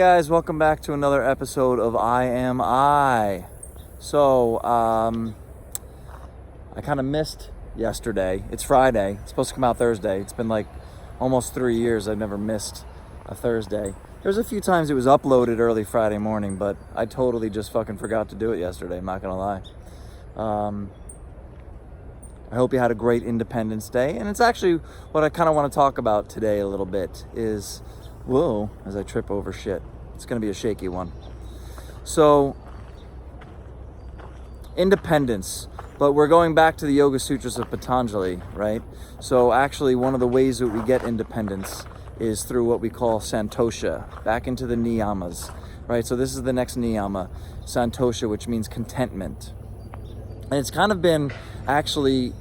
guys, welcome back to another episode of I Am I. So, I kind of missed yesterday. It's Friday. It's supposed to come out Thursday. It's been like almost 3 years I've never missed a Thursday. There's a few times it was uploaded early Friday morning, but I totally just fucking forgot to do it yesterday, I'm not gonna lie. I hope you had a great Independence Day, and it's actually what I kind of want to talk about today a little bit is, whoa, as I trip over shit. It's going to be a shaky one. So, independence, but we're going back to the Yoga Sutras of Patanjali, right? So actually one of the ways that we get independence is through what we call Santosha, back into the niyamas, right? So this is the next niyama, Santosha, which means contentment. And it's kind of been actually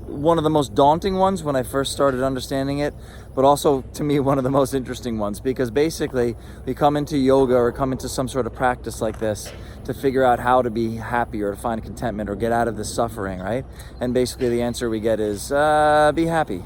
one of the most daunting ones when I first started understanding it, but also to me one of the most interesting ones, because basically we come into yoga or come into some sort of practice like this to figure out how to be happy or to find contentment or get out of this suffering, right? And basically the answer we get is be happy.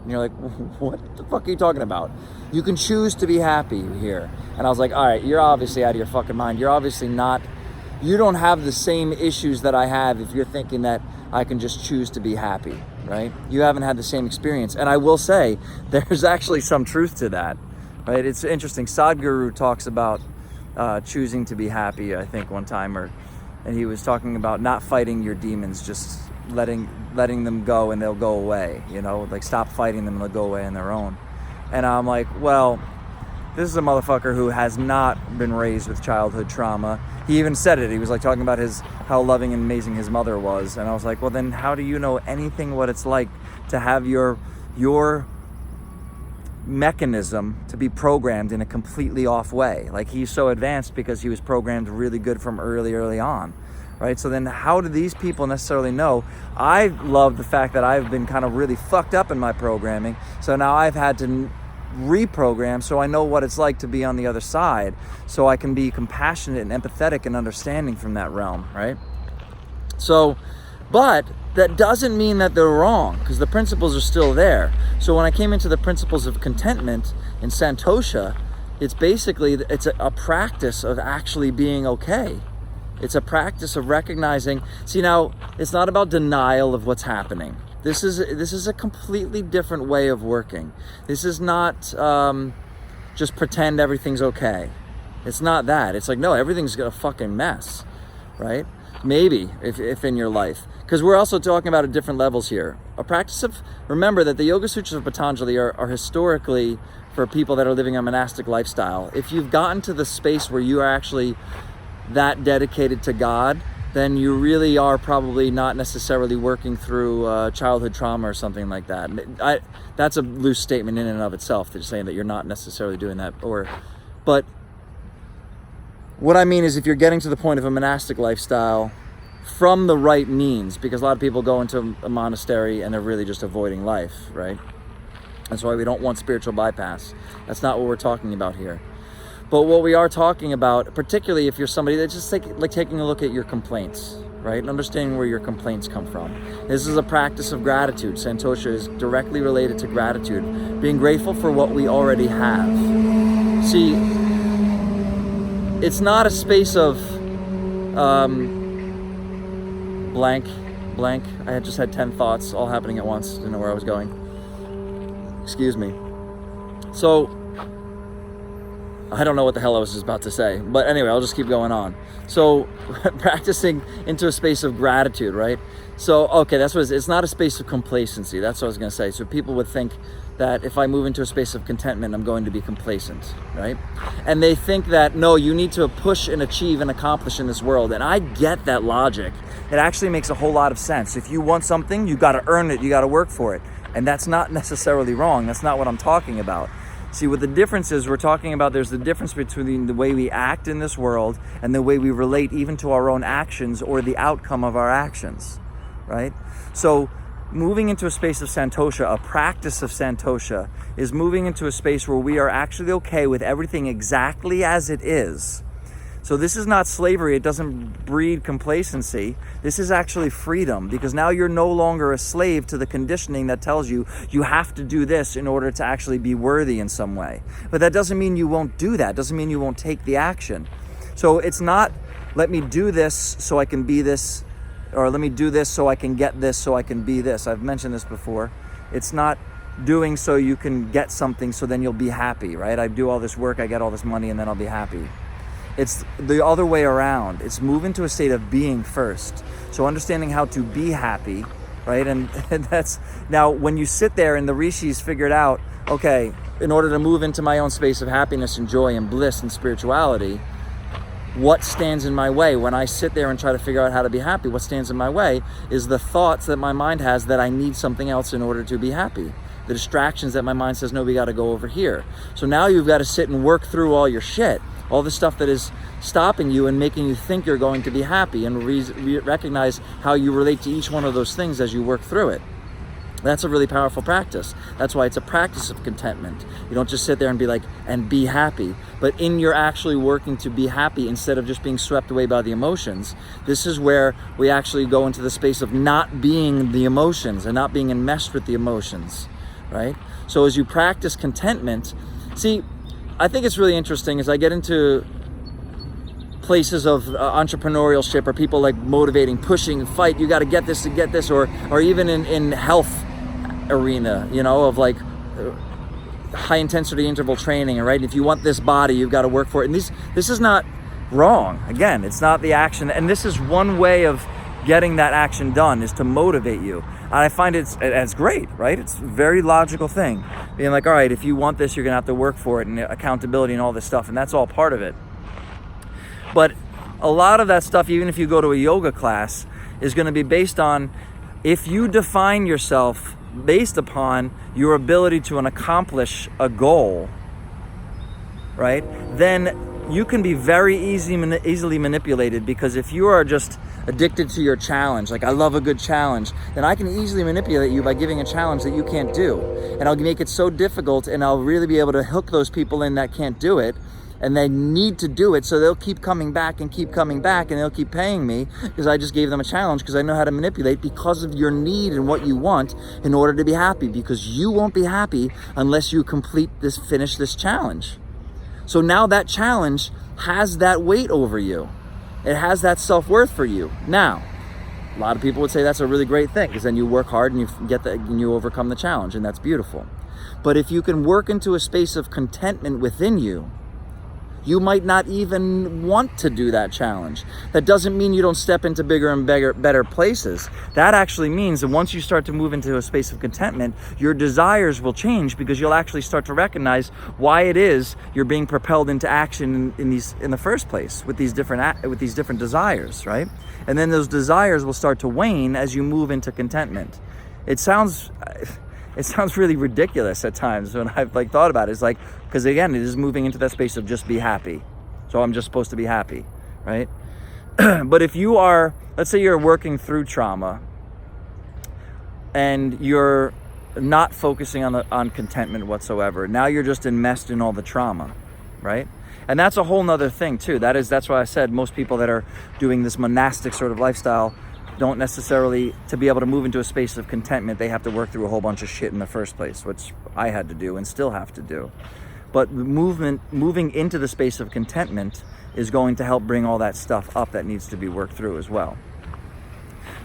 And you're like, what the fuck are you talking about? You can choose to be happy here. And I was like, all right, you're obviously out of your fucking mind. You're obviously not, you don't have the same issues that I have if you're thinking that I can just choose to be happy, right? You haven't had the same experience. And I will say, there's actually some truth to that, right? It's interesting. Sadhguru talks about choosing to be happy, I think one time, and he was talking about not fighting your demons, just letting them go and they'll go away, you know, like stop fighting them and they'll go away on their own. And I'm like, well, this is a motherfucker who has not been raised with childhood trauma. He even said it. He was like talking about how loving and amazing his mother was. And I was like, well, then how do you know anything what it's like to have your mechanism to be programmed in a completely off way? Like, he's so advanced because he was programmed really good from early on, right? So then how do these people necessarily know? I love the fact that I've been kind of really fucked up in my programming. So now I've had to reprogram, so I know what it's like to be on the other side, so I can be compassionate and empathetic and understanding from that realm, right? So, but that doesn't mean that they're wrong, because the principles are still there. So when I came into the principles of contentment in Santosha, it's basically, it's a practice of actually being okay. It's a practice of recognizing, see, now it's not about denial of what's happening. This is a completely different way of working. This is not just pretend everything's okay. It's not that. It's like, no, everything's a fucking mess, right? Maybe if in your life. Because we're also talking about at different levels here. A practice of, remember that the Yoga Sutras of Patanjali are historically for people that are living a monastic lifestyle. If you've gotten to the space where you are actually that dedicated to God, then you really are probably not necessarily working through childhood trauma or something like that. That's a loose statement in and of itself, just saying that you're not necessarily doing that. But what I mean is, if you're getting to the point of a monastic lifestyle from the right means, because a lot of people go into a monastery and they're really just avoiding life, right? That's why we don't want spiritual bypass. That's not what we're talking about here. But what we are talking about, particularly if you're somebody that's just like taking a look at your complaints, right? And understanding where your complaints come from. This is a practice of gratitude. Santosha is directly related to gratitude. Being grateful for what we already have. See, it's not a space of blank. I had just had 10 thoughts all happening at once. Didn't know where I was going. Excuse me. So, I don't know what the hell I was just about to say, but anyway, I'll just keep going on. So, practicing into a space of gratitude, right? So, okay, that's what it's not a space of complacency. That's what I was going to say. So people would think that if I move into a space of contentment, I'm going to be complacent, right? And they think that, no, you need to push and achieve and accomplish in this world. And I get that logic. It actually makes a whole lot of sense. If you want something, you got to earn it. You got to work for it. And that's not necessarily wrong. That's not what I'm talking about. See, what the difference is, we're talking about, there's the difference between the way we act in this world and the way we relate even to our own actions or the outcome of our actions, right? So moving into a space of Santosha, a practice of Santosha, is moving into a space where we are actually okay with everything exactly as it is. So this is not slavery. It doesn't breed complacency. This is actually freedom, because now you're no longer a slave to the conditioning that tells you you have to do this in order to actually be worthy in some way. But that doesn't mean you won't do that. It doesn't mean you won't take the action. So it's not, let me do this so I can be this, or let me do this so I can get this so I can be this. I've mentioned this before. It's not doing so you can get something so then you'll be happy, right? I do all this work, I get all this money, and then I'll be happy. It's the other way around. It's move into a state of being first. So understanding how to be happy, right? And that's, now when you sit there and the rishis figured out, okay, in order to move into my own space of happiness and joy and bliss and spirituality, what stands in my way? When I sit there and try to figure out how to be happy, what stands in my way is the thoughts that my mind has that I need something else in order to be happy. The distractions that my mind says, no, we got to go over here. So now you've got to sit and work through all your shit, all the stuff that is stopping you and making you think you're going to be happy, and recognize how you relate to each one of those things as you work through it. That's a really powerful practice. That's why it's a practice of contentment. You don't just sit there and be like, and be happy. But in you're actually working to be happy instead of just being swept away by the emotions. This is where we actually go into the space of not being the emotions and not being enmeshed with the emotions, right? So as you practice contentment, see, I think it's really interesting as I get into places of entrepreneurship, or people like motivating, pushing, fight, you got to get this to get this, or even in health arena, you know, of like high intensity interval training, right? If you want this body, you've got to work for it. And this is not wrong. Again, it's not the action. And this is one way of getting that action done, is to motivate you. And I find it's great, right? It's a very logical thing. Being like, all right, if you want this, you're going to have to work for it, and accountability and all this stuff. And that's all part of it. But a lot of that stuff, even if you go to a yoga class, is going to be based on, if you define yourself based upon your ability to accomplish a goal, right? Then you can be very easily manipulated, because if you are just addicted to your challenge, like I love a good challenge, then I can easily manipulate you by giving a challenge that you can't do. And I'll make it so difficult, and I'll really be able to hook those people in that can't do it, and they need to do it, so they'll keep coming back, and they'll keep paying me because I just gave them a challenge, because I know how to manipulate because of your need and what you want in order to be happy, because you won't be happy unless you finish this challenge. So now that challenge has that weight over you. It has that self-worth for you. Now, a lot of people would say that's a really great thing, because then you work hard and you get that and you overcome the challenge, and that's beautiful. But if you can work into a space of contentment within you, you might not even want to do that challenge. That doesn't mean you don't step into bigger and better places. That actually means that once you start to move into a space of contentment, your desires will change, because you'll actually start to recognize why it is you're being propelled into action in the first place with these different desires, right? And then those desires will start to wane as you move into contentment. It sounds really ridiculous at times when I've thought about it. It's like, because again, it is moving into that space of just be happy. So I'm just supposed to be happy, right? But if you are, let's say you're working through trauma and you're not focusing on contentment whatsoever. Now you're just enmeshed in all the trauma, right? And that's a whole nother thing too. That's why I said most people that are doing this monastic sort of lifestyle don't necessarily, to be able to move into a space of contentment, they have to work through a whole bunch of shit in the first place, which I had to do and still have to do. But moving into the space of contentment is going to help bring all that stuff up that needs to be worked through as well.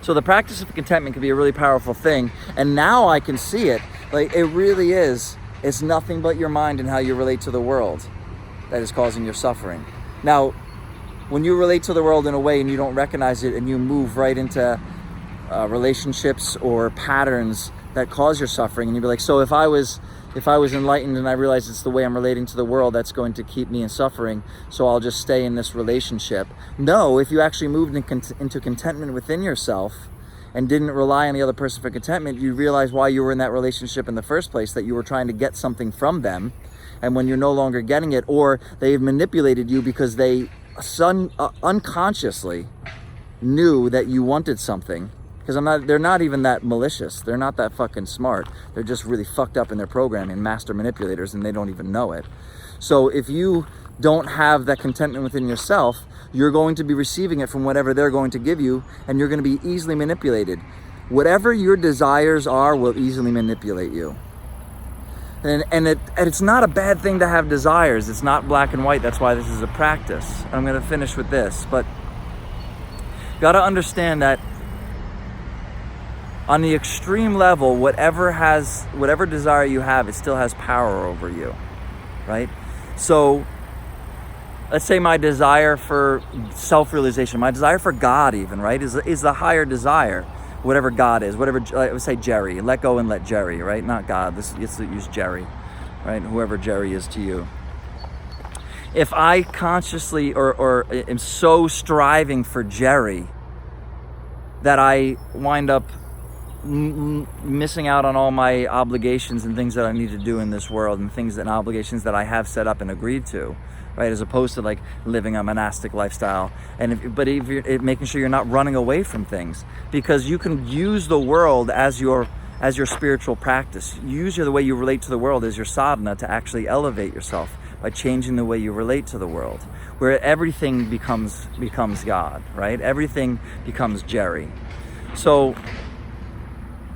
So the practice of contentment can be a really powerful thing. And now I can see it. Like, it really is. It's nothing but your mind and how you relate to the world that is causing your suffering. Now, when you relate to the world in a way and you don't recognize it, and you move right into relationships or patterns that cause your suffering, and you'd be like, so if I was enlightened and I realize it's the way I'm relating to the world that's going to keep me in suffering, so I'll just stay in this relationship. No, if you actually moved into contentment within yourself and didn't rely on the other person for contentment, you realize why you were in that relationship in the first place, that you were trying to get something from them. And when you're no longer getting it, or they've manipulated you because they unconsciously knew that you wanted something, because they're not even that malicious. They're not that fucking smart. They're just really fucked up in their programming, master manipulators, and they don't even know it. So if you don't have that contentment within yourself, you're going to be receiving it from whatever they're going to give you, and you're going to be easily manipulated. Whatever your desires are will easily manipulate you. And it's not a bad thing to have desires. It's not black and white. That's why this is a practice. I'm going to finish with this, but you got to understand that on the extreme level, whatever desire you have, it still has power over you, right? So let's say my desire for self-realization, my desire for God even, right, is the higher desire, whatever God is, whatever, I would say Jerry, let go and let Jerry, right? Not God, let's use Jerry, right? Whoever Jerry is to you. If I consciously or am so striving for Jerry that I wind up missing out on all my obligations and things that I need to do in this world, and things and obligations that I have set up and agreed to, right? As opposed to like living a monastic lifestyle. And if you're making sure you're not running away from things, because you can use the world as your spiritual practice. Use the way you relate to the world as your sadhana to actually elevate yourself by changing the way you relate to the world, where everything becomes God, right? Everything becomes Jerry. So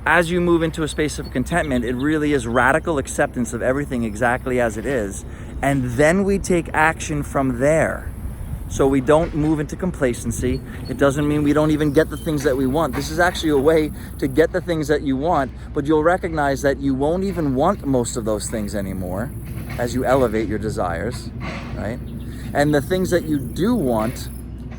as you move into a space of contentment, it really is radical acceptance of everything exactly as it is. And then we take action from there. So we don't move into complacency. It doesn't mean we don't even get the things that we want. This is actually a way to get the things that you want, but you'll recognize that you won't even want most of those things anymore as you elevate your desires, right? And the things that you do want,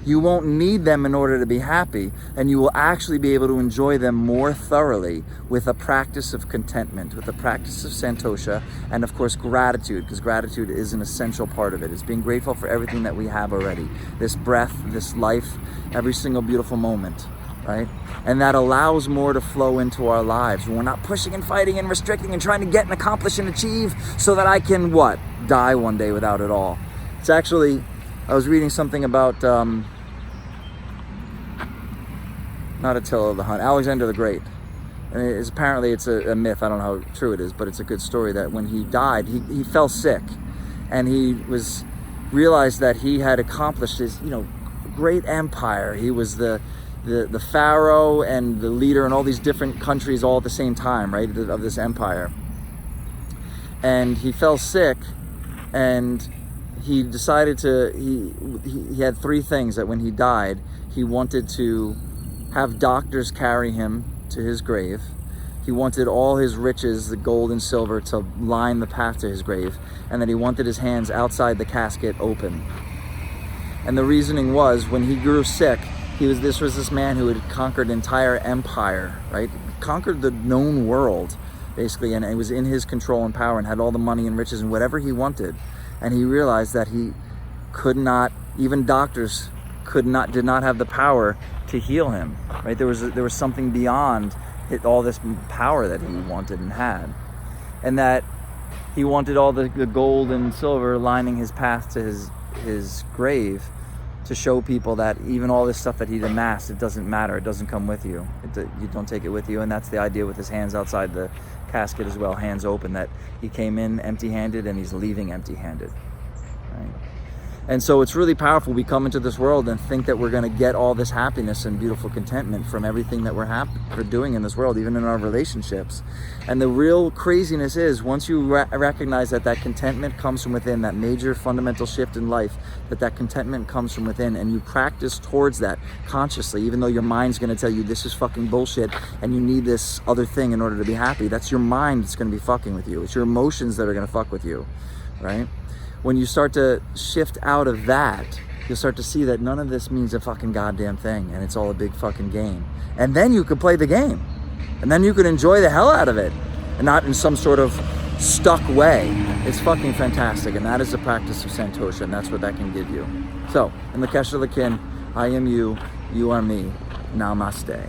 you won't need them in order to be happy, and you will actually be able to enjoy them more thoroughly with a practice of contentment, with a practice of Santosha, and of course gratitude, because gratitude is an essential part of it. It's being grateful for everything that we have already. This breath, this life, every single beautiful moment, right? And that allows more to flow into our lives. We're not pushing and fighting and restricting and trying to get and accomplish and achieve so that I can, what? Die one day without it all. It's actually, I was reading something about, not Attila the Hun, Alexander the Great. And apparently it's a myth, I don't know how true it is, but it's a good story that when he died, he fell sick. And he realized that he had accomplished his, great empire. He was the pharaoh and the leader in all these different countries all at the same time, right, of this empire. And he fell sick, and he decided he had three things that when he died, he wanted to have doctors carry him to his grave. He wanted all his riches, the gold and silver, to line the path to his grave, and that he wanted his hands outside the casket open. And the reasoning was, when he grew sick, this was this man who had conquered an entire empire, right? Conquered the known world, basically, and it was in his control and power, and had all the money and riches and whatever he wanted. And he realized that he could not, even doctors did not have the power to heal him, right? There was something beyond all this power that he wanted and had, and that he wanted all the gold and silver lining his path to his grave, to show people that even all this stuff that he'd amassed, it doesn't matter. It doesn't come with you. You don't take it with you. And that's the idea with his hands outside the casket as well, hands open, that he came in empty-handed and he's leaving empty-handed, right? And so it's really powerful. We come into this world and think that we're going to get all this happiness and beautiful contentment from everything that we're doing in this world, even in our relationships. And the real craziness is, once you recognize that contentment comes from within, that major fundamental shift in life, that contentment comes from within, and you practice towards that consciously, even though your mind's going to tell you this is fucking bullshit and you need this other thing in order to be happy. That's your mind that's going to be fucking with you. It's your emotions that are going to fuck with you, right? When you start to shift out of that, you'll start to see that none of this means a fucking goddamn thing, and it's all a big fucking game. And then you could play the game, and then you could enjoy the hell out of it, and not in some sort of stuck way. It's fucking fantastic, and that is the practice of Santosha, and that's what that can give you. So, in the Kesha Lakin, I am you, you are me. Namaste.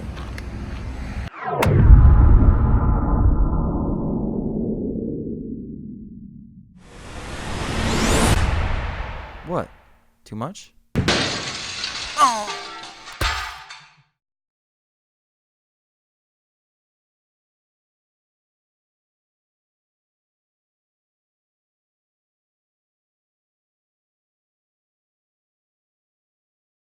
What? Too much?